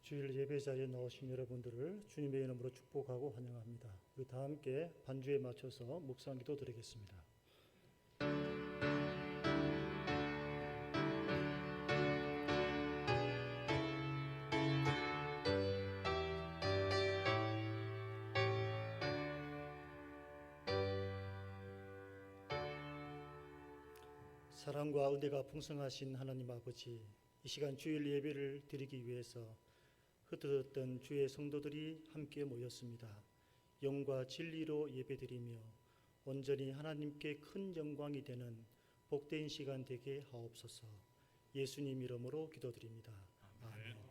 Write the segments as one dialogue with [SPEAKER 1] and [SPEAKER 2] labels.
[SPEAKER 1] 주일 예배 자리에 나오신 여러분들을 주님의 이름으로 축복하고 환영합니다. 우리 다 함께 반주에 맞춰서 묵상 기도 드리겠습니다. 사랑과 은혜가 풍성하신 하나님 아버지, 이 시간 주일 예배를 드리기 위해서 흩어졌던 주의 성도들이 함께 모였습니다. 영과 진리로 예배드리며 온전히 하나님께 큰 영광이 되는 복된 시간 되게 하옵소서. 예수님 이름으로 기도드립니다. 아멘.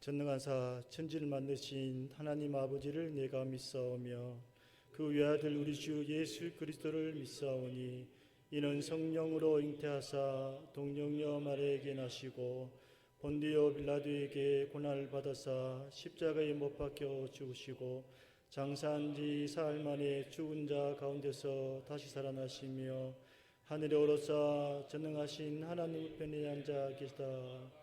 [SPEAKER 1] 전능하사 천지를 만드신 하나님 아버지를 내가 믿사오며 그 외아들 우리 주 예수 그리스도를 믿사오니 이는 성령으로 잉태하사 동정녀 마리아에게 나시고 본디오 빌라도에게 고난을 받아사 십자가에 못 박혀 죽으시고 장사한 지 사흘 만에 죽은 자 가운데서 다시 살아나시며 하늘에 오르사 전능하신 하나님 우편에 앉아 계시다.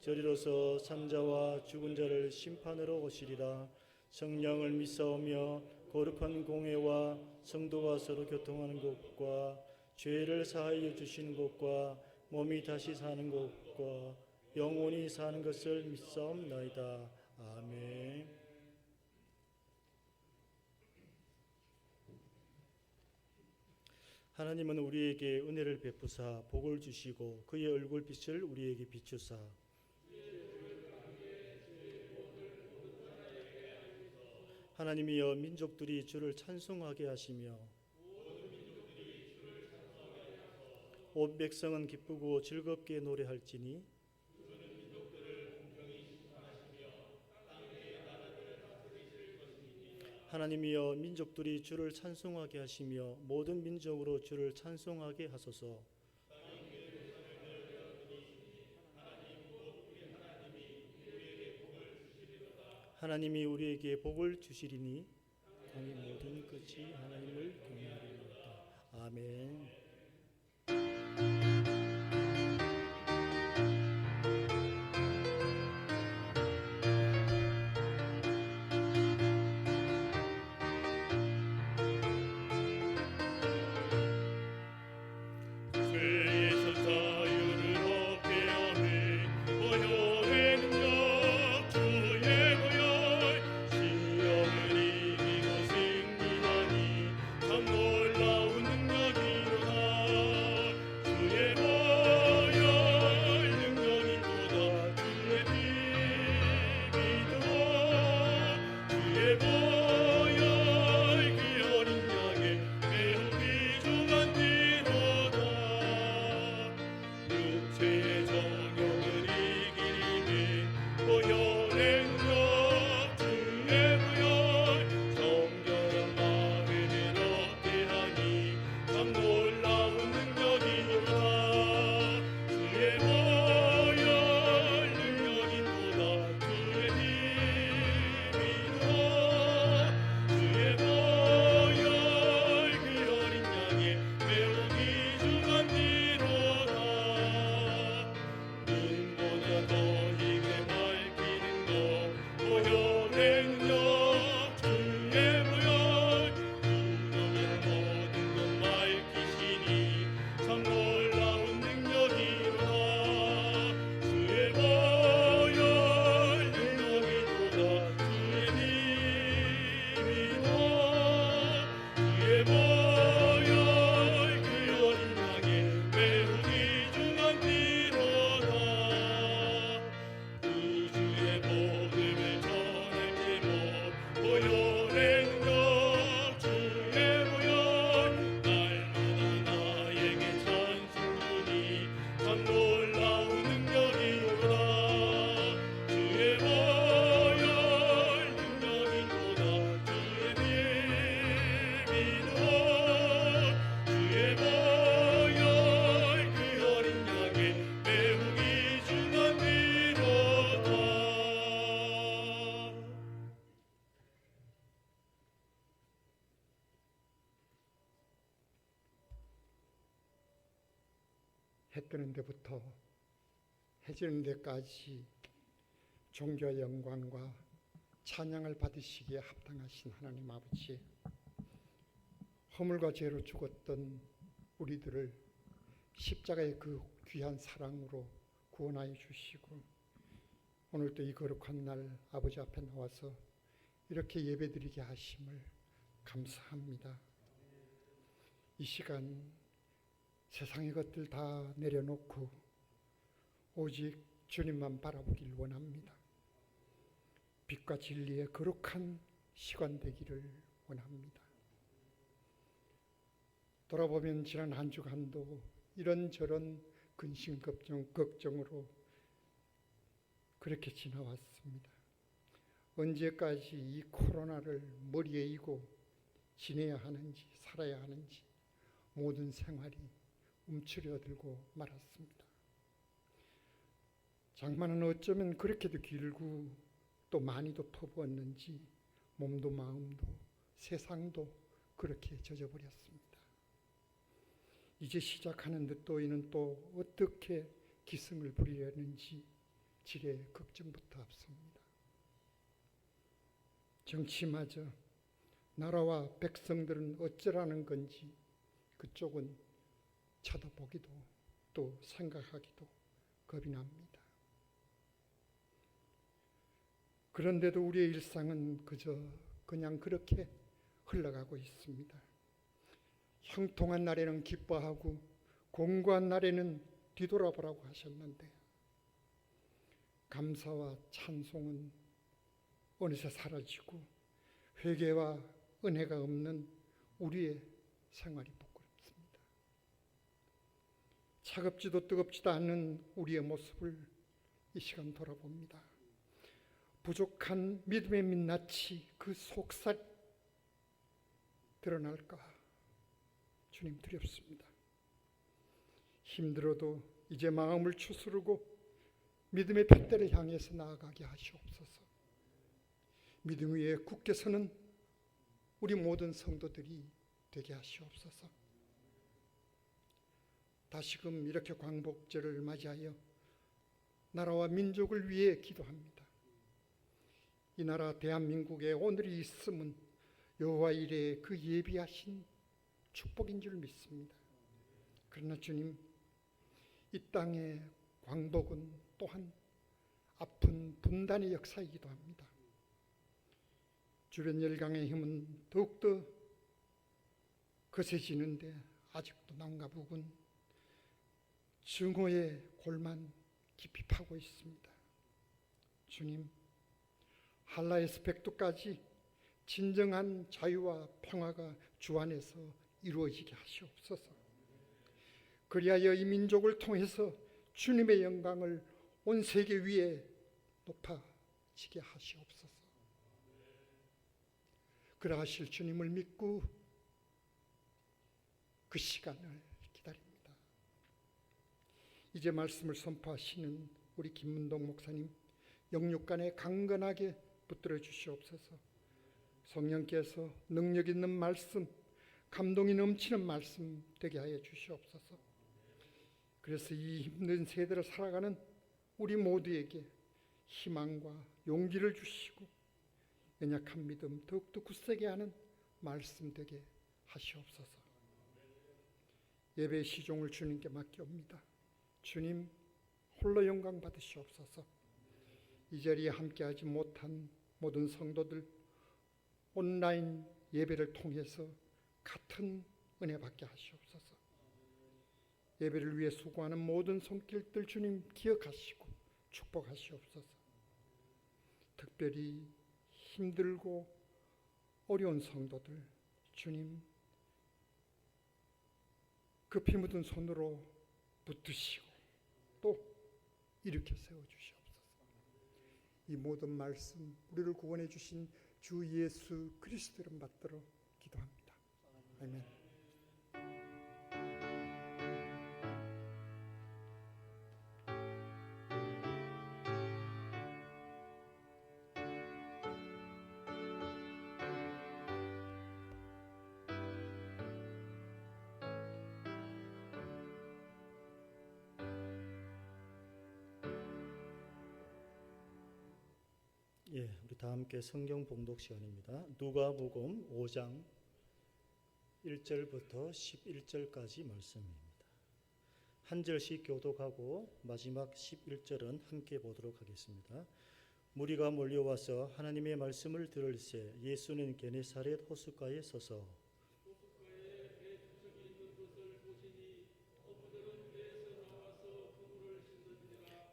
[SPEAKER 1] 저리로서 산자와 죽은 자를 심판으로 오시리라. 성령을 믿사오며 거룩한 공회와 성도가 서로 교통하는 것과 죄를 사하여 주시는 것과 몸이 다시 사는 것과 영원히 사는 것을 믿사옵나이다. 아멘. 하나님은 우리에게 은혜를 베푸사 복을 주시고 그의 얼굴빛을 우리에게 비추사 하나님이여 민족들이 주를 찬송하게 하시며 온 백성은 기쁘고 즐겁게 노래할지니 하나님이여 민족들이 주를 찬송하게 하시며 모든 민족으로 주를 찬송하게 하소서. 하나님이 우리에게 복을 주시리니 땅의 모든 끝이 하나님을 경외하리로다. 아멘.
[SPEAKER 2] 해 뜨는 데부터 해지는 데까지 종교의 영광과 찬양을 받으시기에 합당하신 하나님 아버지, 허물과 죄로 죽었던 우리들을 십자가의 그 귀한 사랑으로 구원하여 주시고, 오늘도 이 거룩한 날 아버지 앞에 나와서 이렇게 예배드리게 하심을 감사합니다. 이 시간 세상의 것들 다 내려놓고 오직 주님만 바라보길 원합니다. 빛과 진리의 거룩한 시간 되기를 원합니다. 돌아보면 지난 한 주간도 이런저런 근심 걱정으로 그렇게 지나왔습니다. 언제까지 이 코로나를 머리에 이고 지내야 하는지 살아야 하는지 모든 생활이 움츠려들고 말았습니다. 장마는 어쩌면 그렇게도 길고 또 많이도 터부었는지 몸도 마음도 세상도 그렇게 젖어버렸습니다. 이제 시작하는 듯 이는 또 어떻게 기승을 부리려는지 지레 걱정부터 앞섭니다. 정치마저 나라와 백성들은 어쩌라는 건지 그쪽은 쳐다보기도 또 생각하기도 겁이 납니다. 그런데도 우리의 일상은 그냥 그렇게 흘러가고 있습니다. 형통한 날에는 기뻐하고 공고한 날에는 뒤돌아보라고 하셨는데, 감사와 찬송은 어느새 사라지고 회개와 은혜가 없는 우리의 생활이 부끄럽습니다. 차갑지도 뜨겁지도 않는 우리의 모습을 이 시간 돌아봅니다. 부족한 믿음의 민낯이 그 속살 드러날까 주님 두렵습니다. 힘들어도 이제 마음을 추스르고 믿음의 돛대를 향해서 나아가게 하시옵소서. 믿음 위에 굳게 서는 우리 모든 성도들이 되게 하시옵소서. 다시금 이렇게 광복절을 맞이하여 나라와 민족을 위해 기도합니다. 이 나라 대한민국에 오늘이 있음은 여호와 이레의 그 예비하신 축복인 줄 믿습니다. 그러나 주님, 이 땅의 광복은 또한 아픈 분단의 역사이기도 합니다. 주변 열강의 힘은 더욱더 거세지는데 아직도 남과 북은 증오의 골만 깊이 파고 있습니다. 주님, 할라에서 백두까지 진정한 자유와 평화가 주 안에서 이루어지게 하시옵소서. 그리하여 이 민족을 통해서 주님의 영광을 온 세계 위에 높아지게 하시옵소서. 그러하실 주님을 믿고 그 시간을 기다립니다. 이제 말씀을 선포하시는 우리 김문동 목사님 영육간에 강건하게 붙들어 주시옵소서. 성령께서 능력 있는 말씀, 감동이 넘치는 말씀 되게 하여 주시옵소서. 그래서 이 힘든 세대를 살아가는 우리 모두에게 희망과 용기를 주시고 연약한 믿음 더욱더 굳세게 하는 말씀 되게 하시옵소서. 예배의 시종을 주님께 맡겨옵니다. 주님 홀로 영광 받으시옵소서. 이 자리에 함께하지 못한 모든 성도들 온라인 예배를 통해서 같은 은혜 받게 하시옵소서. 예배를 위해 수고하는 모든 손길들 주님 기억하시고 축복하시옵소서. 특별히 힘들고 어려운 성도들 주님 급히 묻은 손으로 붙드시고 또 일으켜 세워주시옵소서. 이 모든 말씀 우리를 구원해 주신 주 예수 그리스도 이름 받들어 기도합니다. 아멘.
[SPEAKER 1] 예, 우리 다 함께 성경 봉독 시간입니다. 누가복음 5장 1절부터 11절까지 말씀입니다. 한 절씩 교독하고 마지막 11절은 함께 보도록 하겠습니다. 무리가 몰려와서 하나님의 말씀을 들을새 예수는 게네사렛 호숫가에 서서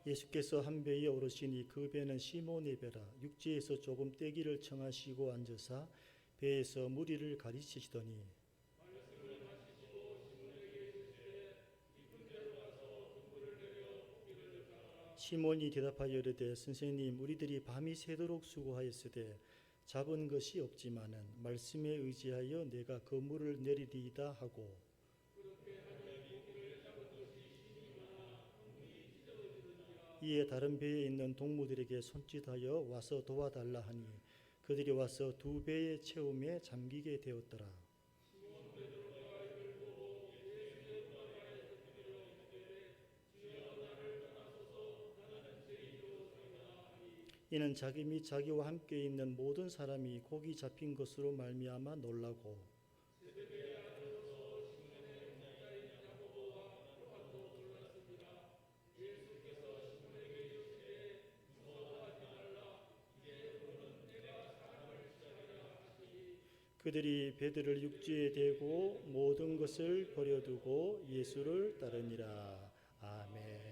[SPEAKER 1] 예수께서 한 배에 오르시니 그 배는 시몬의 배라. 육지에서 조금 떼기를 청하시고 앉으사 배에서 무리를 가르치시더니 시몬이 대답하여 이르되 선생님 우리들이 밤이 새도록 수고하였으되 잡은 것이 없지만은 말씀에 의지하여 내가 그물을 내리리이다 하고 이에 다른 배에 있는 동무들에게 손짓하여 와서 도와달라 하니 그들이 와서 두 배의 채움에 잠기게 되었더라. 이는 자기 및 자기와 함께 있는 모든 사람이 고기 잡힌 것으로 말미암아 놀라고 그들이 배들을 육지에 대고 모든 것을 버려두고 예수를 따르니라. 아멘.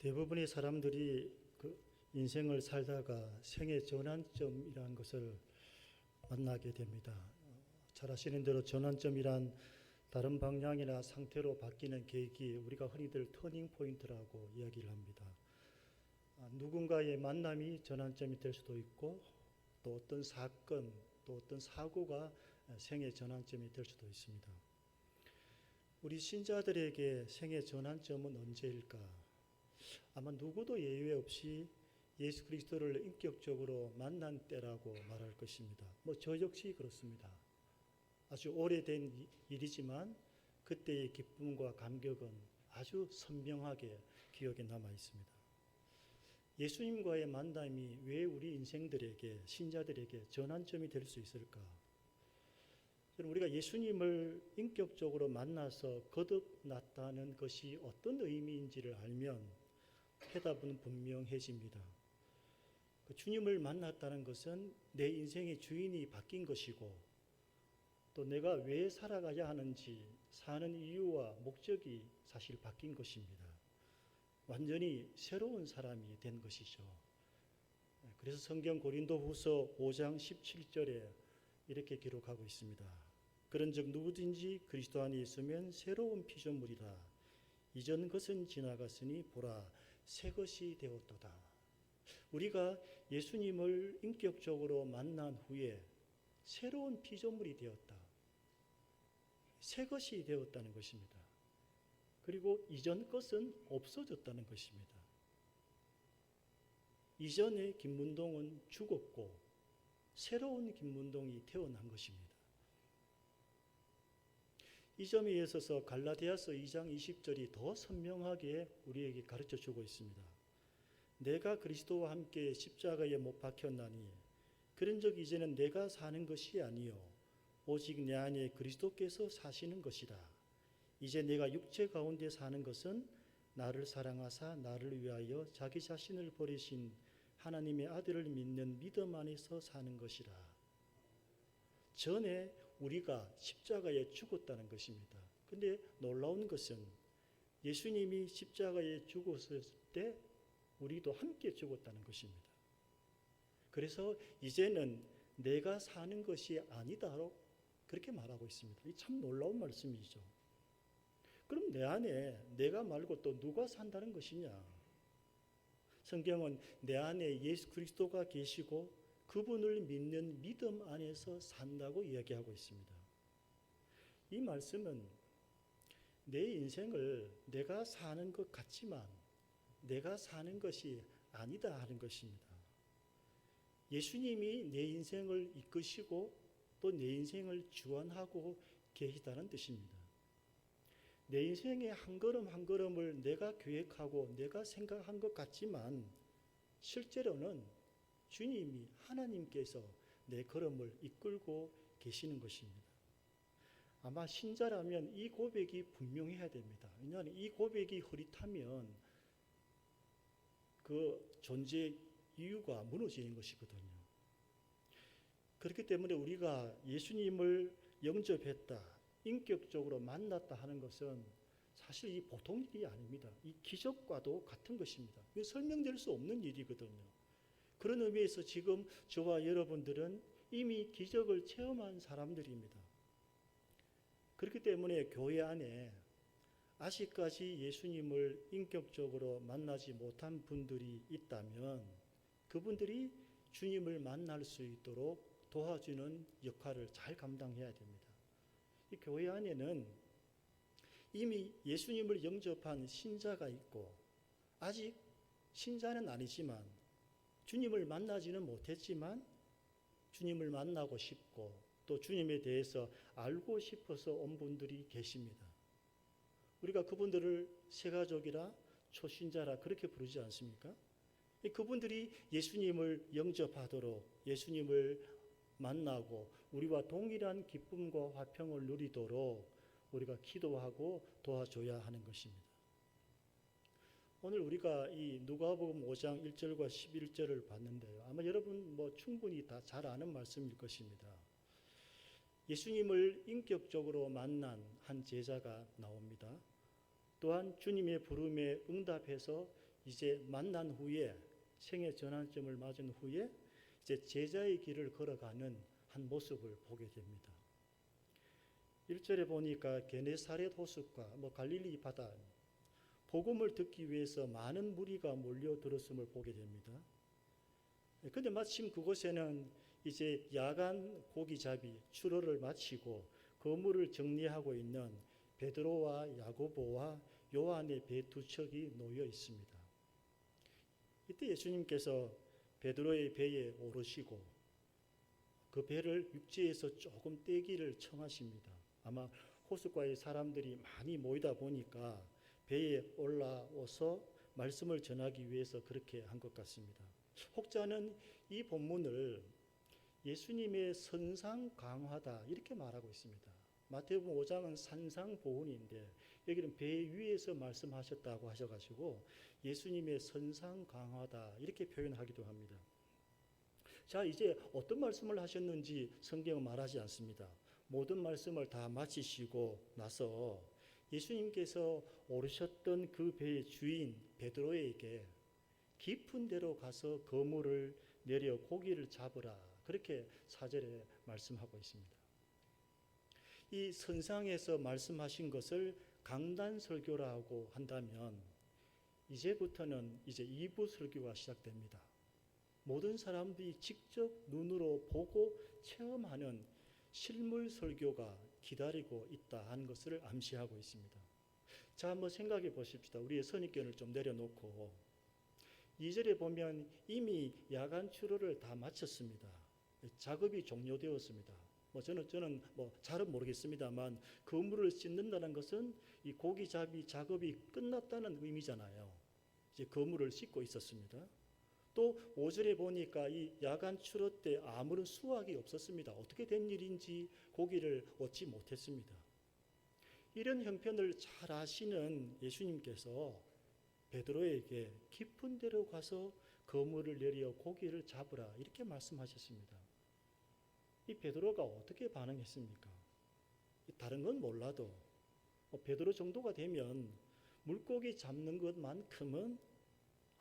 [SPEAKER 1] 대부분의 사람들이 그 인생을 살다가 생의 전환점이라는 것을 만나게 됩니다. 잘 아시는 대로 전환점이란 다른 방향이나 상태로 바뀌는 계기, 우리가 흔히들 터닝 포인트라고 이야기를 합니다. 누군가의 만남이 전환점이 될 수도 있고 또 어떤 사건, 또 어떤 사고가 생의 전환점이 될 수도 있습니다. 우리 신자들에게 생의 전환점은 언제일까? 아마 누구도 예외 없이 예수 그리스도를 인격적으로 만난 때라고 말할 것입니다. 저 역시 그렇습니다. 아주 오래된 일이지만 그때의 기쁨과 감격은 아주 선명하게 기억에 남아 있습니다. 예수님과의 만남이 왜 우리 인생들에게, 신자들에게 전환점이 될 수 있을까? 우리가 예수님을 인격적으로 만나서 거듭났다는 것이 어떤 의미인지를 알면 해답은 분명해집니다. 주님을 만났다는 것은 내 인생의 주인이 바뀐 것이고 또 내가 왜 살아가야 하는지 사는 이유와 목적이 사실 바뀐 것입니다. 완전히 새로운 사람이 된 것이죠. 그래서 성경 고린도후서 5장 17절에 이렇게 기록하고 있습니다. 그런즉 누구든지 그리스도 안에 있으면 새로운 피조물이라. 이전 것은 지나갔으니 보라 새 것이 되었도다. 우리가 예수님을 인격적으로 만난 후에 새로운 피조물이 되었다. 새 것이 되었다는 것입니다. 그리고 이전 것은 없어졌다는 것입니다. 이전의 김문동은 죽었고 새로운 김문동이 태어난 것입니다. 이 점에 있어서 갈라디아서 2장 20절이 더 선명하게 우리에게 가르쳐 주고 있습니다. 내가 그리스도와 함께 십자가에 못 박혔나니 그런즉 이제는 내가 사는 것이 아니요 오직 내 안에 그리스도께서 사시는 것이라. 이제 내가 육체 가운데 사는 것은 나를 사랑하사 나를 위하여 자기 자신을 버리신 하나님의 아들을 믿는 믿음 안에서 사는 것이라. 전에 우리가 십자가에 죽었다는 것입니다. 그런데 놀라운 것은 예수님이 십자가에 죽었을 때 우리도 함께 죽었다는 것입니다. 그래서 이제는 내가 사는 것이 아니다로 그렇게 말하고 있습니다. 이 참 놀라운 말씀이죠. 그럼 내 안에 내가 말고 또 누가 산다는 것이냐? 성경은 내 안에 예수 그리스도가 계시고 그분을 믿는 믿음 안에서 산다고 이야기하고 있습니다. 이 말씀은 내 인생을 내가 사는 것 같지만 내가 사는 것이 아니다 하는 것입니다. 예수님이 내 인생을 이끄시고 또 내 인생을 주관하고 계시다는 뜻입니다. 내 인생의 한 걸음 한 걸음을 내가 계획하고 내가 생각한 것 같지만 실제로는 주님이 하나님께서 내 걸음을 이끌고 계시는 것입니다. 아마 신자라면 이 고백이 분명해야 됩니다. 왜냐하면 이 고백이 흐릿하면 그 존재 이유가 무너지는 것이거든요. 그렇기 때문에 우리가 예수님을 영접했다, 인격적으로 만났다 하는 것은 사실 이 보통 일이 아닙니다. 이 기적과도 같은 것입니다. 이건 설명될 수 없는 일이거든요. 그런 의미에서 지금 저와 여러분들은 이미 기적을 체험한 사람들입니다. 그렇기 때문에 교회 안에 아직까지 예수님을 인격적으로 만나지 못한 분들이 있다면 그분들이 주님을 만날 수 있도록 도와주는 역할을 잘 감당해야 됩니다. 이 교회 안에는 이미 예수님을 영접한 신자가 있고 아직 신자는 아니지만 주님을 만나지는 못했지만 주님을 만나고 싶고 또 주님에 대해서 알고 싶어서 온 분들이 계십니다. 우리가 그분들을 새가족이라 초신자라 그렇게 부르지 않습니까? 그분들이 예수님을 영접하도록 예수님을 만나고 우리와 동일한 기쁨과 화평을 누리도록 우리가 기도하고 도와줘야 하는 것입니다. 오늘 우리가 이 누가복음 5장 1절과 11절을 봤는데요. 아마 여러분 충분히 다 잘 아는 말씀일 것입니다. 예수님을 인격적으로 만난 한 제자가 나옵니다. 또한 주님의 부름에 응답해서 이제 만난 후에 생애 전환점을 맞은 후에 이제 제자의 길을 걸어가는 한 모습을 보게 됩니다. 1절에 보니까 게네사렛 호숫가 갈릴리 바다 복음을 듣기 위해서 많은 무리가 몰려들었음을 보게 됩니다. 그런데 마침 그곳에는 이제 야간 고기잡이 출어를 마치고 그물을 정리하고 있는 베드로와 야고보와 요한의 배 두 척이 놓여 있습니다. 이때 예수님께서 베드로의 배에 오르시고 그 배를 육지에서 조금 떼기를 청하십니다. 아마 호숫가에 사람들이 많이 모이다 보니까 배에 올라와서 말씀을 전하기 위해서 그렇게 한 것 같습니다. 혹자는 이 본문을 예수님의 선상 강화다 이렇게 말하고 있습니다. 마태복음 5장은 산상보훈인데 여기는 배 위에서 말씀하셨다고 하셔가지고 예수님의 선상 강화다 이렇게 표현하기도 합니다. 자, 이제 어떤 말씀을 하셨는지 성경은 말하지 않습니다. 모든 말씀을 다 마치시고 나서 예수님께서 오르셨던 그 배의 주인 베드로에게 깊은 데로 가서 그물을 내려 고기를 잡으라 그렇게 4절에 말씀하고 있습니다. 이 선상에서 말씀하신 것을 강단설교라고 한다면 이제부터는 이제 2부 설교가 시작됩니다. 모든 사람들이 직접 눈으로 보고 체험하는 실물 설교가 기다리고 있다 하는 것을 암시하고 있습니다. 자, 한번 생각해 보십시다. 우리의 선입견을 좀 내려놓고 2절에 보면 이미 야간 출어를 다 마쳤습니다. 작업이 종료되었습니다. 저는 잘은 모르겠습니다만 그물을 씻는다는 것은 이 고기잡이 작업이 끝났다는 의미잖아요. 이제 그물을 씻고 있었습니다. 또 5절에 보니까 이 야간 출어 때 아무런 수확이 없었습니다. 어떻게 된 일인지 고기를 얻지 못했습니다. 이런 형편을 잘 아시는 예수님께서 베드로에게 깊은 데로 가서 그물을 내려 고기를 잡으라 이렇게 말씀하셨습니다. 이 베드로가 어떻게 반응했습니까? 다른 건 몰라도 베드로 정도가 되면 물고기 잡는 것만큼은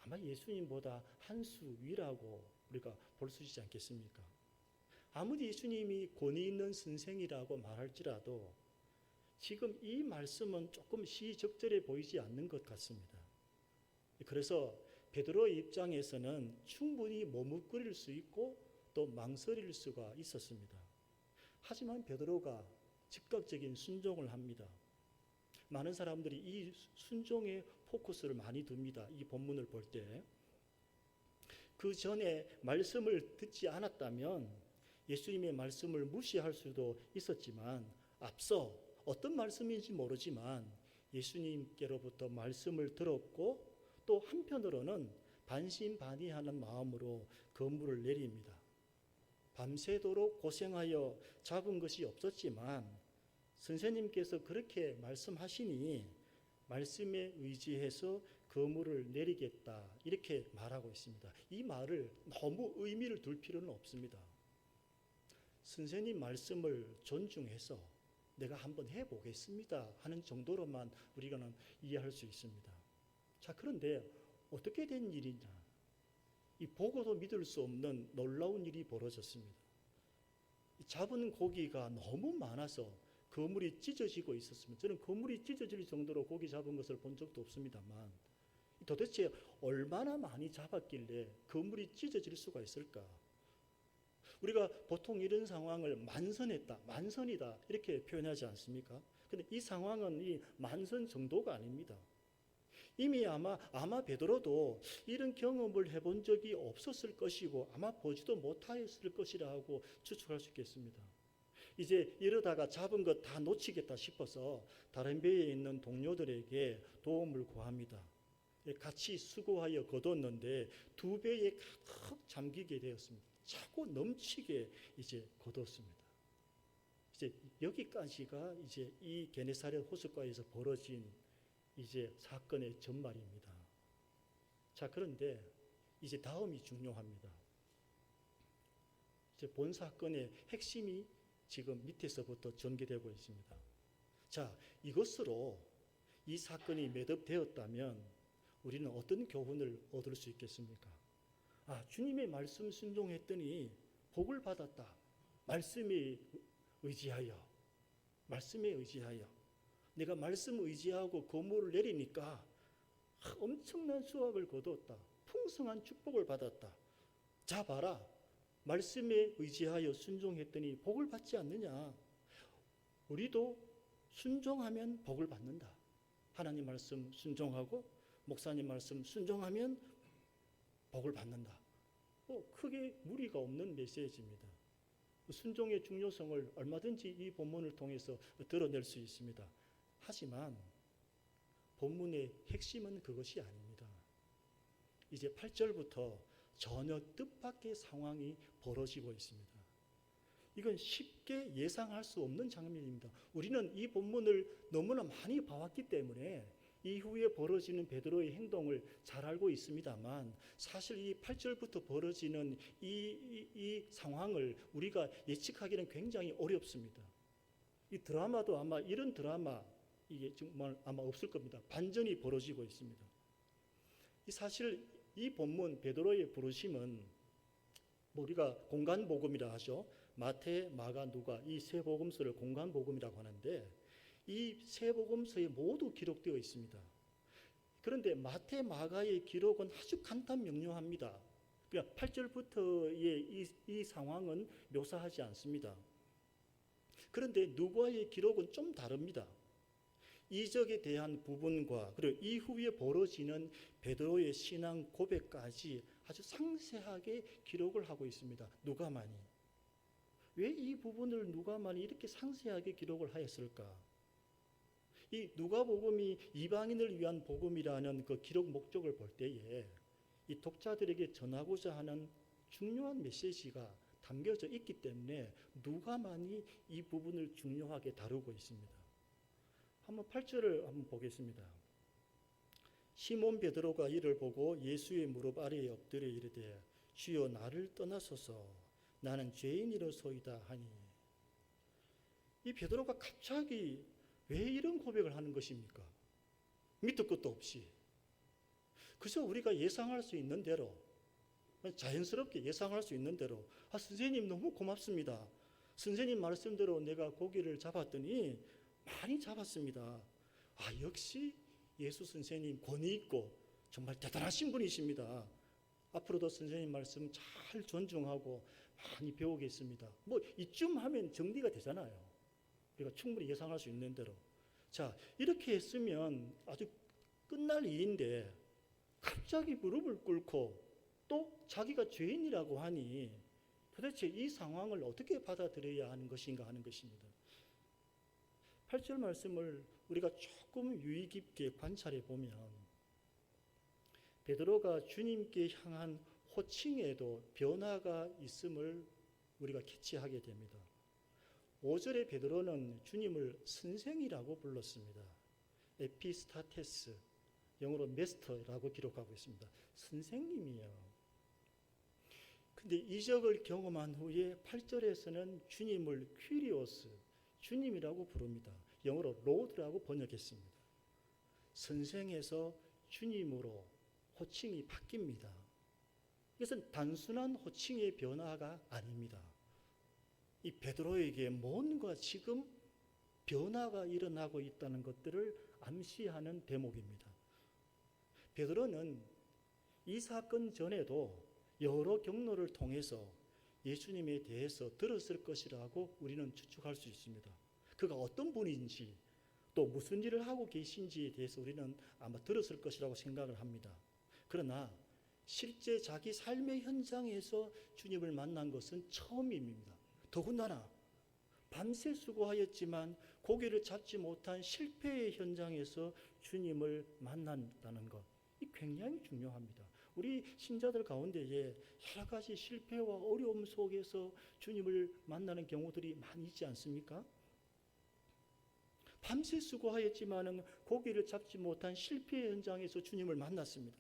[SPEAKER 1] 아마 예수님보다 한 수 위라고 우리가 볼 수 있지 않겠습니까? 아무리 예수님이 권위 있는 선생이라고 말할지라도 지금 이 말씀은 조금 시적절해 보이지 않는 것 같습니다. 그래서 베드로의 입장에서는 충분히 머뭇거릴 수 있고 또 망설일 수가 있었습니다. 하지만 베드로가 즉각적인 순종을 합니다. 많은 사람들이 이 순종에 포커스를 많이 둡니다. 이 본문을 볼 때. 그 전에 말씀을 듣지 않았다면 예수님의 말씀을 무시할 수도 있었지만 앞서 어떤 말씀인지 모르지만 예수님께로부터 말씀을 들었고 또 한편으로는 반신반의하는 마음으로 그물을 내립니다. 밤새도록 고생하여 잡은 것이 없었지만 선생님께서 그렇게 말씀하시니 말씀에 의지해서 그물을 내리겠다 이렇게 말하고 있습니다. 이 말을 너무 의미를 둘 필요는 없습니다. 선생님 말씀을 존중해서 내가 한번 해보겠습니다 하는 정도로만 우리가는 이해할 수 있습니다. 자, 그런데 어떻게 된 일이냐? 이 보고도 믿을 수 없는 놀라운 일이 벌어졌습니다. 잡은 고기가 너무 많아서 그물이 찢어지고 있었습니다. 저는 그물이 찢어질 정도로 고기 잡은 것을 본 적도 없습니다만 도대체 얼마나 많이 잡았길래 그물이 찢어질 수가 있을까? 우리가 보통 이런 상황을 만선했다, 만선이다 이렇게 표현하지 않습니까? 근데 이 상황은 이 만선 정도가 아닙니다. 이미 아마 베드로도 이런 경험을 해본 적이 없었을 것이고 아마 보지도 못하였을 것이라고 추측할 수 있겠습니다. 이제 이러다가 잡은 것 다 놓치겠다 싶어서 다른 배에 있는 동료들에게 도움을 구합니다. 같이 수고하여 거뒀는데 두 배에 가득 잠기게 되었습니다. 차고 넘치게 이제 거뒀습니다. 이제 여기까지가 이제 이 게네사렛 호숫가에서 벌어진 이제 사건의 전말입니다. 자, 그런데 이제 다음이 중요합니다. 이제 본 사건의 핵심이 지금 밑에서부터 전개되고 있습니다. 자, 이것으로 이 사건이 매듭되었다면 우리는 어떤 교훈을 얻을 수 있겠습니까? 주님의 말씀 순종했더니 복을 받았다. 말씀에 의지하여 내가 말씀 의지하고 그물을 내리니까 엄청난 수확을 거두었다. 풍성한 축복을 받았다. 자, 봐라. 말씀에 의지하여 순종했더니 복을 받지 않느냐? 우리도 순종하면 복을 받는다. 하나님 말씀 순종하고 목사님 말씀 순종하면 복을 받는다. 크게 무리가 없는 메시지입니다. 순종의 중요성을 얼마든지 이 본문을 통해서 드러낼 수 있습니다. 하지만 본문의 핵심은 그것이 아닙니다. 이제 8절부터 전혀 뜻밖의 상황이 벌어지고 있습니다. 이건 쉽게 예상할 수 없는 장면입니다. 우리는 이 본문을 너무나 많이 봐왔기 때문에 이후에 벌어지는 베드로의 행동을 잘 알고 있습니다만 사실 이 8절부터 벌어지는 이 상황을 우리가 예측하기는 굉장히 어렵습니다. 이 드라마도 아마 이런 드라마 이게 정말 아마 없을 겁니다. 반전이 벌어지고 있습니다. 사실 이 본문 베드로의 부르심은 우리가 공간복음이라 하죠. 마태, 마가, 누가 이 세 복음서를 공간복음이라고 하는데 이 세 복음서에 모두 기록되어 있습니다. 그런데 마태, 마가의 기록은 아주 간단 명료합니다. 그러니까 8절부터의 이 상황은 묘사하지 않습니다. 그런데 누가의 기록은 좀 다릅니다. 이적에 대한 부분과 그리고 이후에 벌어지는 베드로의 신앙 고백까지 아주 상세하게 기록을 하고 있습니다. 누가만이. 왜 이 부분을 누가만이 이렇게 상세하게 기록을 하였을까? 이 누가복음이 이방인을 위한 복음이라는 그 기록 목적을 볼 때에 이 독자들에게 전하고자 하는 중요한 메시지가 담겨져 있기 때문에 누가만이 이 부분을 중요하게 다루고 있습니다. 한번 8절을 한번 보겠습니다. 시몬 베드로가 이를 보고 예수의 무릎 아래에 엎드려 이르되 주여 나를 떠나소서 나는 죄인이로소이다 하니 이 베드로가 갑자기 왜 이런 고백을 하는 것입니까? 밑도 끝도 없이 그저 우리가 예상할 수 있는 대로 자연스럽게 예상할 수 있는 대로 선생님 너무 고맙습니다. 선생님 말씀대로 내가 고기를 잡았더니 많이 잡았습니다. 역시 예수 선생님 권위 있고 정말 대단하신 분이십니다. 앞으로도 선생님 말씀 잘 존중하고 많이 배우겠습니다. 이쯤 하면 정리가 되잖아요. 우리가 충분히 예상할 수 있는 대로. 자, 이렇게 했으면 아주 끝날 일인데 갑자기 무릎을 꿇고 또 자기가 죄인이라고 하니 도대체 이 상황을 어떻게 받아들여야 하는 것인가 하는 것입니다. 8절 말씀을 우리가 조금 유의 깊게 관찰해 보면 베드로가 주님께 향한 호칭에도 변화가 있음을 우리가 캐치하게 됩니다. 5절에 베드로는 주님을 선생이라고 불렀습니다. 에피스타테스, 영어로 메스터라고 기록하고 있습니다. 선생님이요. 근데 이적을 경험한 후에 8절에서는 주님을 퀴리오스, 주님이라고 부릅니다. 영어로 로드라고 번역했습니다. 선생에서 주님으로 호칭이 바뀝니다. 이것은 단순한 호칭의 변화가 아닙니다. 이 베드로에게 뭔가 지금 변화가 일어나고 있다는 것들을 암시하는 대목입니다. 베드로는 이 사건 전에도 여러 경로를 통해서 예수님에 대해서 들었을 것이라고 우리는 추측할 수 있습니다. 그가 어떤 분인지 또 무슨 일을 하고 계신지에 대해서 우리는 아마 들었을 것이라고 생각을 합니다. 그러나 실제 자기 삶의 현장에서 주님을 만난 것은 처음입니다. 더군다나 밤새 수고하였지만 고기를 잡지 못한 실패의 현장에서 주님을 만난다는 것, 이 굉장히 중요합니다. 우리 신자들 가운데에 여러 가지 실패와 어려움 속에서 주님을 만나는 경우들이 많이 있지 않습니까? 밤새 수고하였지만 고기를 잡지 못한 실패의 현장에서 주님을 만났습니다.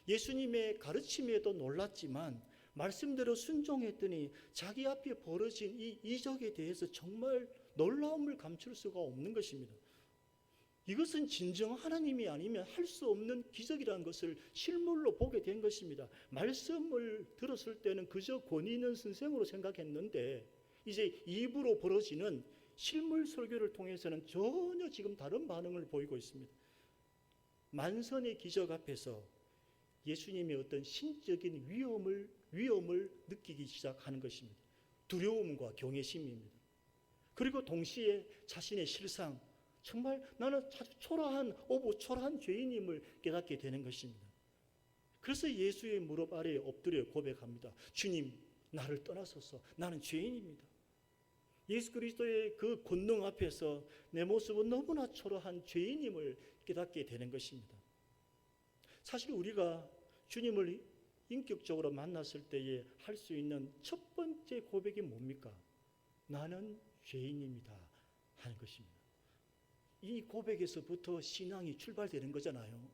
[SPEAKER 1] 예수님의 가르침에도 놀랐지만 말씀대로 순종했더니 자기 앞에 벌어진 이 이적에 대해서 정말 놀라움을 감출 수가 없는 것입니다. 이것은 진정 하나님이 아니면 할 수 없는 기적이라는 것을 실물로 보게 된 것입니다. 말씀을 들었을 때는 그저 권위 있는 선생으로 생각했는데 이제 입으로 벌어지는 실물 설교를 통해서는 전혀 지금 다른 반응을 보이고 있습니다. 만선의 기적 앞에서 예수님의 어떤 신적인 위험을 느끼기 시작하는 것입니다. 두려움과 경외심입니다. 그리고 동시에 자신의 실상, 정말 나는 아주 초라한 죄인임을 깨닫게 되는 것입니다. 그래서 예수의 무릎 아래에 엎드려 고백합니다. 주님, 나를 떠나소서. 나는 죄인입니다. 예수 그리스도의 그 권능 앞에서 내 모습은 너무나 초라한 죄인임을 깨닫게 되는 것입니다. 사실 우리가 주님을 인격적으로 만났을 때에 할 수 있는 첫 번째 고백이 뭡니까? 나는 죄인입니다 하는 것입니다. 이 고백에서부터 신앙이 출발되는 거잖아요.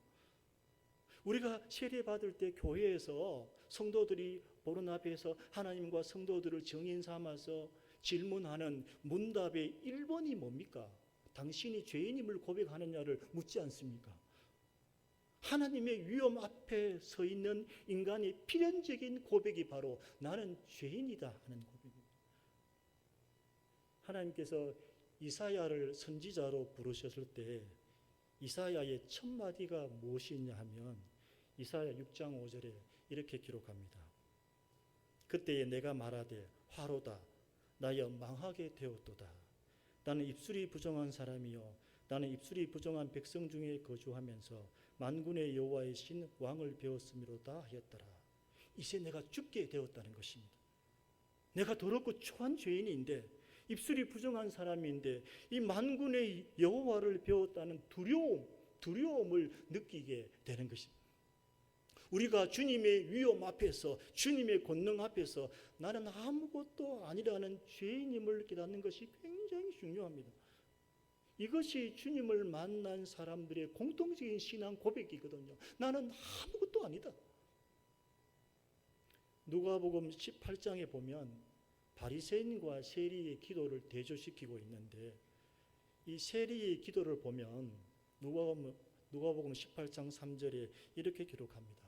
[SPEAKER 1] 우리가 세례받을 때 교회에서 성도들이 보는 앞에서 하나님과 성도들을 증인 삼아서 질문하는 문답의 1번이 뭡니까? 당신이 죄인임을 고백하느냐를 묻지 않습니까? 하나님의 위험 앞에 서 있는 인간의 필연적인 고백이 바로 나는 죄인이다 하는 고백입니다. 하나님께서 이사야를 선지자로 부르셨을 때 이사야의 첫 마디가 무엇이냐 하면 이사야 6장 5절에 이렇게 기록합니다. 그때에 내가 말하되 화로다 나여 망하게 되었도다. 나는 입술이 부정한 사람이요 나는 입술이 부정한 백성 중에 거주하면서 만군의 여호와의 신 왕을 배웠음이로다 하였더라. 이제 내가 죽게 되었다는 것입니다. 내가 더럽고 초한 죄인인데 입술이 부정한 사람인데 이 만군의 여호와를 배웠다는 두려움을 느끼게 되는 것입니다. 우리가 주님의 위엄 앞에서 주님의 권능 앞에서 나는 아무것도 아니라는 죄인임을 깨닫는 것이 굉장히 중요합니다. 이것이 주님을 만난 사람들의 공통적인 신앙 고백이거든요. 나는 아무것도 아니다. 누가복음 18장에 보면 바리새인과 세리의 기도를 대조시키고 있는데 이 세리의 기도를 보면 누가복음 18장 3절에 이렇게 기록합니다.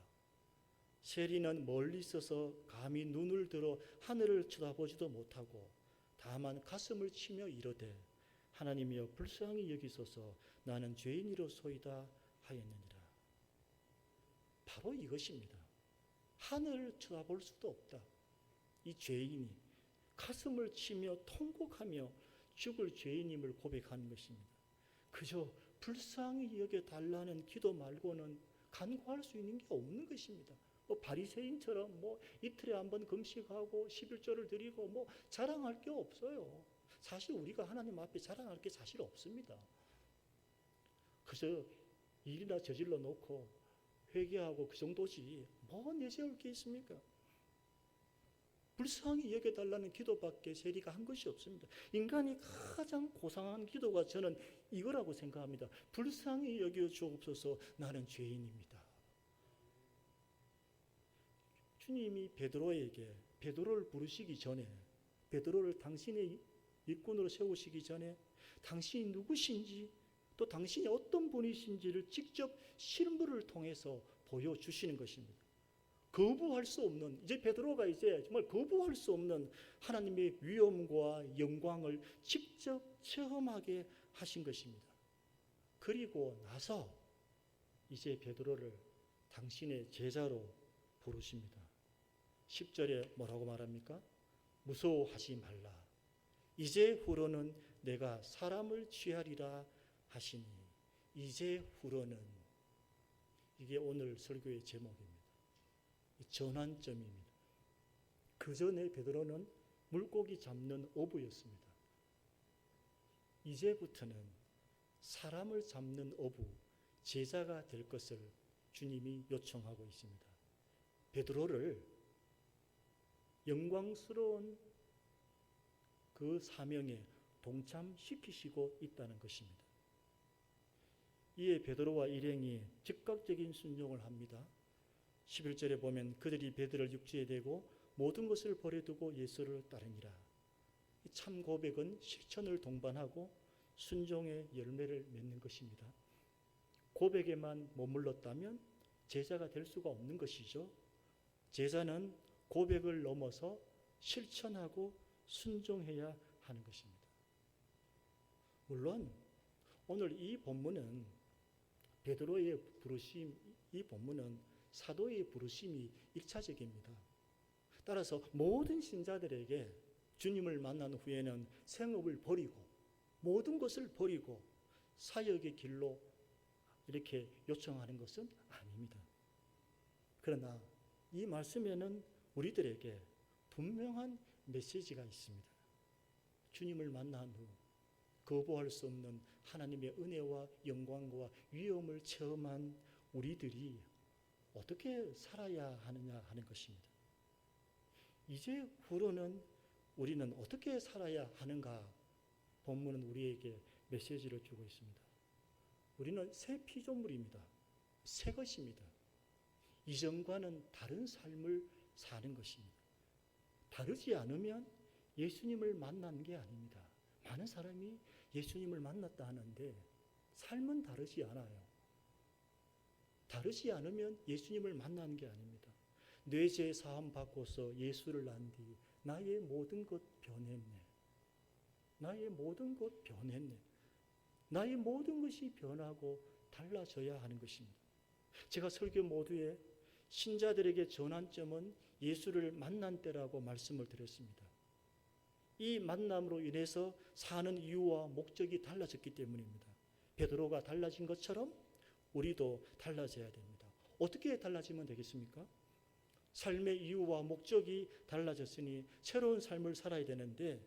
[SPEAKER 1] 세리는 멀리 있어서 감히 눈을 들어 하늘을 쳐다보지도 못하고 다만 가슴을 치며 이르되 하나님이여 불쌍히 여기소서 나는 죄인이로소이다 하였느니라. 바로 이것입니다. 하늘을 쳐다볼 수도 없다. 이 죄인이 가슴을 치며 통곡하며 죽을 죄인임을 고백하는 것입니다. 그저 불쌍히 여겨달라는 기도 말고는 간구할 수 있는 게 없는 것입니다. 바리새인처럼 이틀에 한 번 금식하고 11조를 드리고 자랑할 게 없어요. 사실 우리가 하나님 앞에 자랑할 게 사실 없습니다. 그저 일이나 저질러 놓고 회개하고 그 정도지 뭐 내세울 게 있습니까? 불쌍히 여겨달라는 기도밖에 세리가 한 것이 없습니다. 인간이 가장 고상한 기도가 저는 이거라고 생각합니다. 불쌍히 여겨 주옵소서, 나는 죄인입니다. 주님이 베드로를 부르시기 전에, 베드로를 당신의 일꾼으로 세우시기 전에 당신이 누구신지, 또 당신이 어떤 분이신지를 직접 실물을 통해서 보여주시는 것입니다. 거부할 수 없는, 이제 베드로가 이제 정말 거부할 수 없는 하나님의 위엄과 영광을 직접 체험하게 하신 것입니다. 그리고 나서 이제 베드로를 당신의 제자로 부르십니다. 10절에 뭐라고 말합니까? 무서워하지 말라. 이제 후로는 내가 사람을 취하리라 하시니. 이제 후로는, 이게 오늘 설교의 제목입니다. 전환점입니다. 그 전에 베드로는 물고기 잡는 어부였습니다. 이제부터는 사람을 잡는 어부, 제자가 될 것을 주님이 요청하고 있습니다. 베드로를 영광스러운 그 사명에 동참시키시고 있다는 것입니다. 이에 베드로와 일행이 즉각적인 순종을 합니다. 11절에 보면 그들이 베드로를 육지에 대고 모든 것을 버려두고 예수를 따르니라. 참 고백은 실천을 동반하고 순종의 열매를 맺는 것입니다. 고백에만 머물렀다면 제자가 될 수가 없는 것이죠. 제자는 고백을 넘어서 실천하고 순종해야 하는 것입니다. 물론 오늘 이 본문은 베드로의 부르심, 이 본문은 사도의 부르심이 1차적입니다. 따라서 모든 신자들에게 주님을 만난 후에는 생업을 버리고 모든 것을 버리고 사역의 길로 이렇게 요청하는 것은 아닙니다. 그러나 이 말씀에는 우리들에게 분명한 메시지가 있습니다. 주님을 만난 후 거부할 수 없는 하나님의 은혜와 영광과 위엄을 체험한 우리들이 어떻게 살아야 하느냐 하는 것입니다. 이제 후로는 우리는 어떻게 살아야 하는가? 본문은 우리에게 메시지를 주고 있습니다. 우리는 새 피조물입니다. 새 것입니다. 이전과는 다른 삶을 사는 것입니다. 다르지 않으면 예수님을 만난 게 아닙니다. 많은 사람이 예수님을 만났다 하는데 삶은 다르지 않아요. 다르지 않으면 예수님을 만난 게 아닙니다. 뇌제 사함 받고서 예수를 안 뒤 나의 모든 것 변했네. 나의 모든 것 변했네. 나의 모든 것이 변하고 달라져야 하는 것입니다. 제가 설교 모두에 신자들에게 전환점은 예수를 만난 때라고 말씀을 드렸습니다. 이 만남으로 인해서 사는 이유와 목적이 달라졌기 때문입니다. 베드로가 달라진 것처럼 우리도 달라져야 됩니다. 어떻게 달라지면 되겠습니까? 삶의 이유와 목적이 달라졌으니 새로운 삶을 살아야 되는데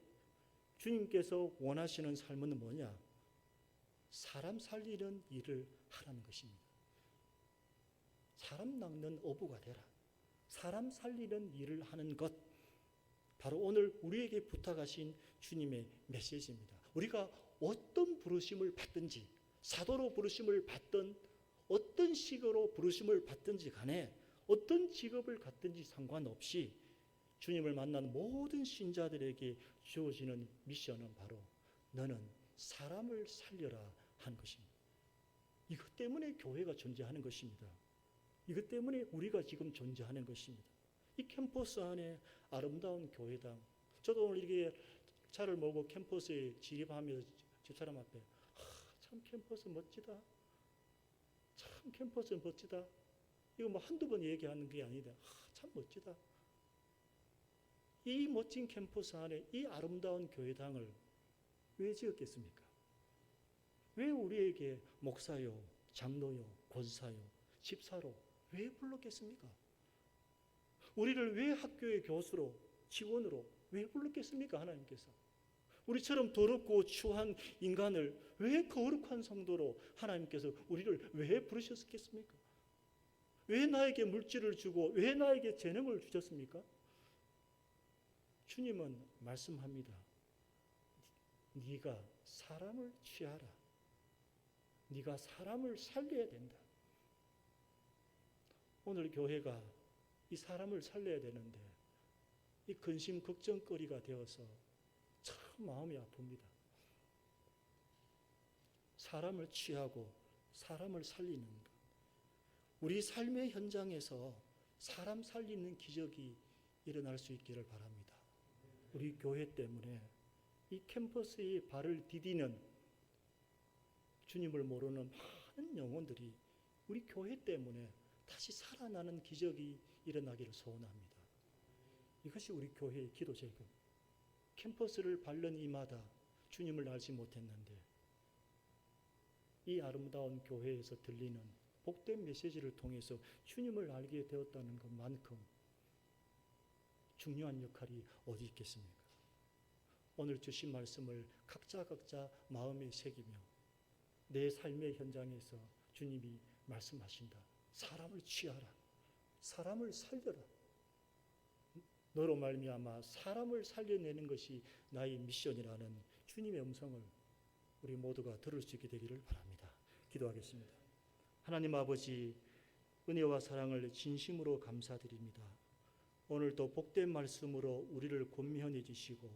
[SPEAKER 1] 주님께서 원하시는 삶은 뭐냐? 사람 살리는 일을 하라는 것입니다. 사람 낚는 어부가 되라. 사람 살리는 일을 하는 것, 바로 오늘 우리에게 부탁하신 주님의 메시지입니다. 우리가 어떤 부르심을 받든지, 사도로 부르심을 받든 어떤 식으로 부르심을 받든지 간에 어떤 직업을 갖든지 상관없이 주님을 만난 모든 신자들에게 주어지는 미션은 바로 너는 사람을 살려라 하는 것입니다. 이것 때문에 교회가 존재하는 것입니다. 이것 때문에 우리가 지금 존재하는 것입니다. 이 캠퍼스 안에 아름다운 교회당, 저도 오늘 이렇게 차를 몰고 캠퍼스에 진입하면서 집사람 앞에 참 캠퍼스 멋지다. 참 캠퍼스 멋지다. 이거 뭐 한두 번 얘기하는 게 아니다. 참 멋지다. 이 멋진 캠퍼스 안에 이 아름다운 교회당을 왜 지었겠습니까? 왜 우리에게 목사요, 장로요, 권사요, 집사로 왜 불렀겠습니까? 우리를 왜 학교의 교수로, 직원으로 왜 불렀겠습니까? 하나님께서. 우리처럼 더럽고 추한 인간을 왜 거룩한 성도로 하나님께서 우리를 왜 부르셨겠습니까? 왜 나에게 물질을 주고 왜 나에게 재능을 주셨습니까? 주님은 말씀합니다. 네가 사람을 취하라. 네가 사람을 살려야 된다. 오늘 교회가 이 사람을 살려야 되는데 이 근심 걱정거리가 되어서 참 마음이 아픕니다. 사람을 취하고 사람을 살리는 것. 우리 삶의 현장에서 사람 살리는 기적이 일어날 수 있기를 바랍니다. 우리 교회 때문에 이 캠퍼스에 발을 디디는 주님을 모르는 많은 영혼들이 우리 교회 때문에 다시 살아나는 기적이 일어나기를 소원합니다. 이것이 우리 교회의 기도 제금. 캠퍼스를 밟는 이마다 주님을 알지 못했는데 이 아름다운 교회에서 들리는 복된 메시지를 통해서 주님을 알게 되었다는 것만큼 중요한 역할이 어디 있겠습니까? 오늘 주신 말씀을 각자 마음에 새기며 내 삶의 현장에서 주님이 말씀하신다. 사람을 취하라. 사람을 살려라. 너로 말미암아 사람을 살려내는 것이 나의 미션이라는 주님의 음성을 우리 모두가 들을 수 있게 되기를 바랍니다. 기도하겠습니다. 하나님 아버지, 은혜와 사랑을 진심으로 감사드립니다. 오늘도 복된 말씀으로 우리를 권면해 주시고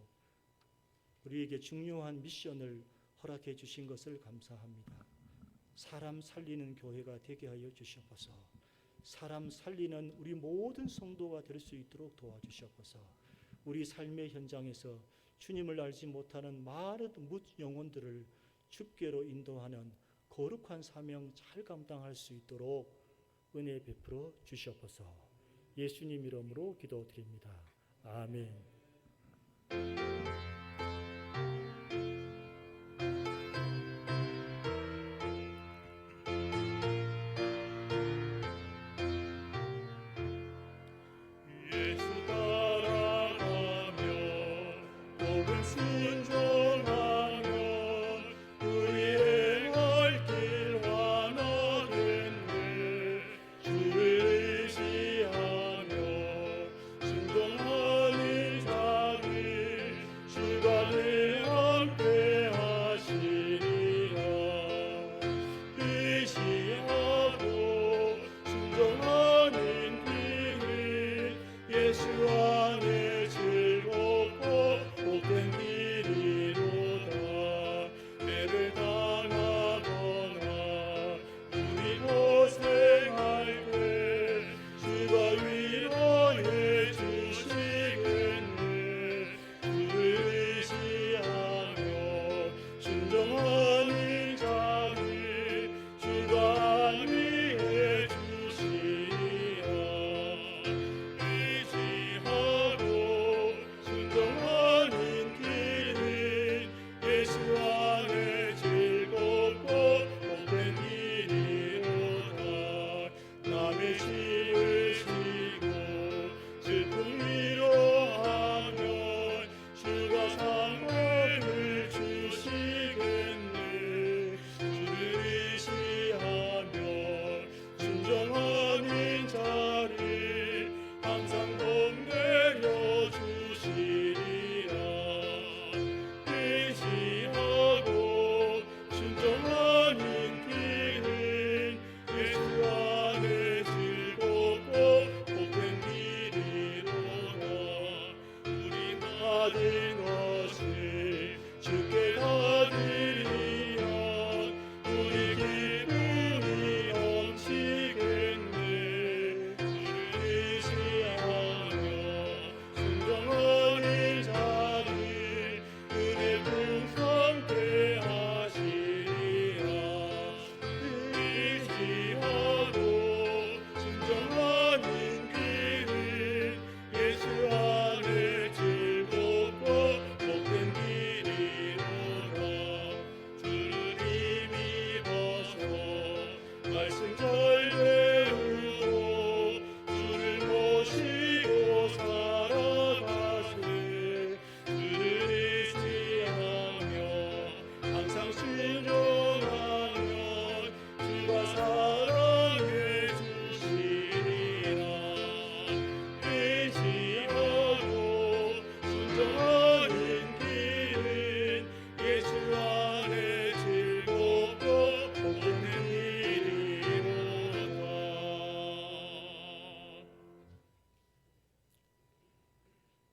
[SPEAKER 1] 우리에게 중요한 미션을 허락해 주신 것을 감사합니다. 사람 살리는 교회가 되게 하여 주시옵소서. 사람 살리는 우리 모든 성도가 될 수 있도록 도와주시옵소서. 우리 삶의 현장에서 주님을 알지 못하는 많은 뭇 영혼들을 주께로 인도하는 거룩한 사명 잘 감당할 수 있도록 은혜 베풀어 주시옵소서. 예수님 이름으로 기도드립니다. 아멘.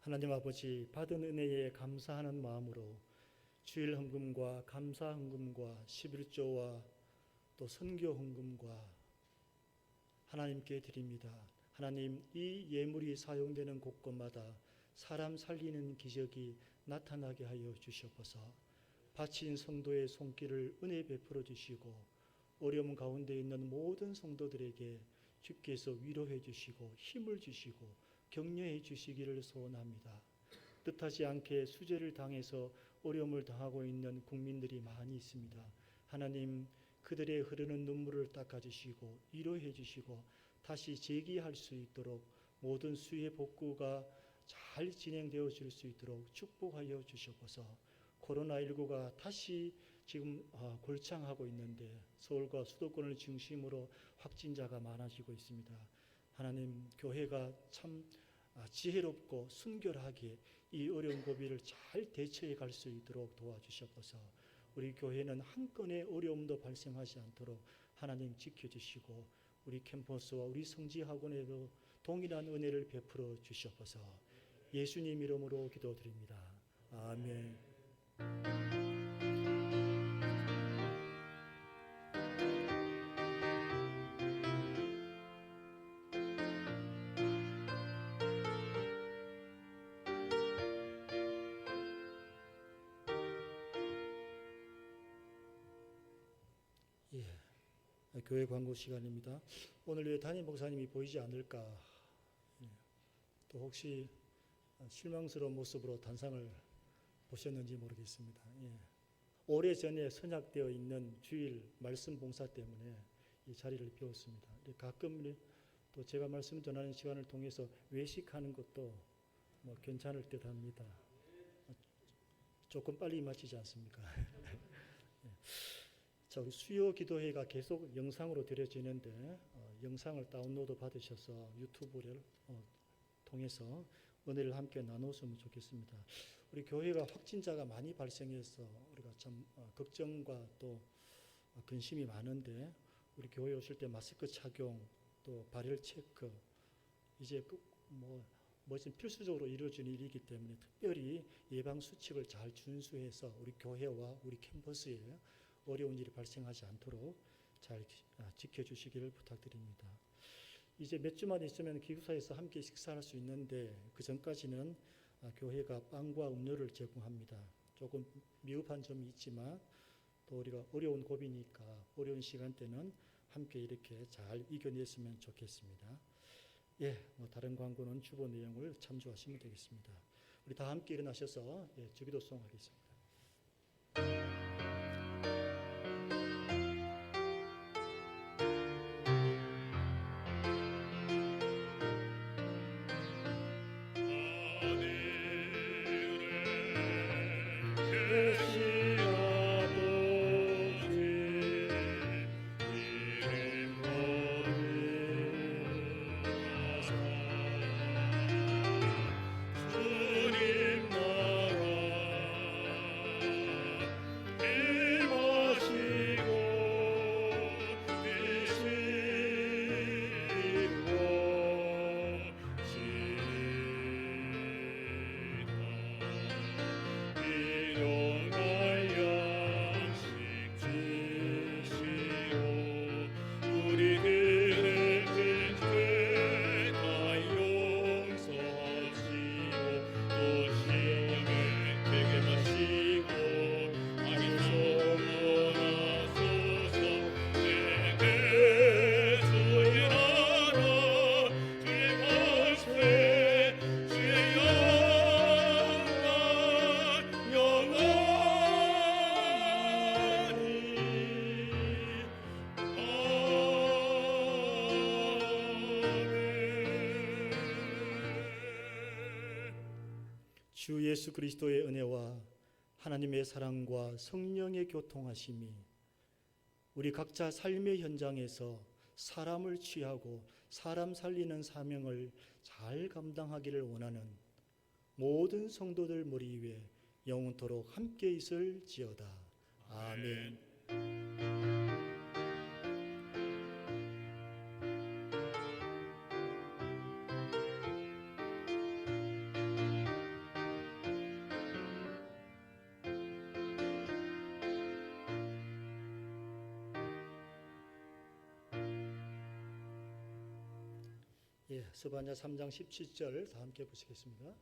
[SPEAKER 1] 하나님 아버지, 받은 은혜에 감사하는 마음으로 주일 헌금과 감사 헌금과 11조와 또 선교 헌금과 하나님께 드립니다. 하나님, 이 예물이 사용되는 곳곳마다 사람 살리는 기적이 나타나게 하여 주시옵소서. 바친 성도의 손길을 은혜 베풀어 주시고 어려움 가운데 있는 모든 성도들에게 주께서 위로해 주시고 힘을 주시고 격려해 주시기를 소원합니다. 뜻하지 않게 수재를 당해서 어려움을 당하고 있는 국민들이 많이 있습니다. 하나님, 그들의 흐르는 눈물을 닦아주시고 위로해 주시고 다시 재기할 수 있도록 모든 수해 복구가 잘 진행되어질 수 있도록 축복하여 주시옵소서. 코로나19가 다시 지금 골창하고 있는데 서울과 수도권을 중심으로 확진자가 많아지고 있습니다. 하나님, 교회가 참 지혜롭고 순결하게 이 어려운 고비를 잘 대처해 갈 수 있도록 도와주시옵소서. 우리 교회는 한 건의 어려움도 발생하지 않도록 하나님 지켜주시고 우리 캠퍼스와 우리 성지학원에도 동일한 은혜를 베풀어 주시옵소서. 예수님 이름으로 기도드립니다. 아멘. 교회 광고 시간입니다. 오늘 왜 담임 목사님이 보이지 않을까? 또 혹시 실망스러운 모습으로 단상을 보셨는지 모르겠습니다. 오래전에 선약되어 있는 주일 말씀 봉사 때문에 이 자리를 비웠습니다. 가끔 또 제가 말씀 전하는 시간을 통해서 외식하는 것도 뭐 괜찮을 듯 합니다. 조금 빨리 마치지 않습니까? 자, 우리 수요 기도회가 계속 영상으로 드려지는데 영상을 다운로드 받으셔서 유튜브를 통해서 은혜를 함께 나눴으면 좋겠습니다. 우리 교회가 확진자가 많이 발생해서 우리가 참 걱정과 또 근심이 많은데 우리 교회 오실 때 마스크 착용 또 발열 체크 이제 좀 필수적으로 이루어지는 일이기 때문에 특별히 예방 수칙을 잘 준수해서 우리 교회와 우리 캠퍼스에 어려운 일이 발생하지 않도록 잘 지켜주시기를 부탁드립니다. 이제 몇 주만 있으면 기숙사에서 함께 식사할 수 있는데 그 전까지는 교회가 빵과 음료를 제공합니다. 조금 미흡한 점이 있지만 또 우리가 어려운 고비니까 어려운 시간대는 함께 이렇게 잘 이겨냈으면 좋겠습니다. 다른 광고는 주보 내용을 참조하시면 되겠습니다. 우리 다 함께 일어나셔서 주기도송 하겠습니다. 주 예수 그리스도의 은혜와 하나님의 사랑과 성령의 교통하심이 우리 각자 삶의 현장에서 사람을 취하고 사람 살리는 사명을 잘 감당하기를 원하는 모든 성도들 머리 위에 영원토록 함께 있을지어다. 아멘. 예, 스바냐 3장 17절 다 함께 보시겠습니다.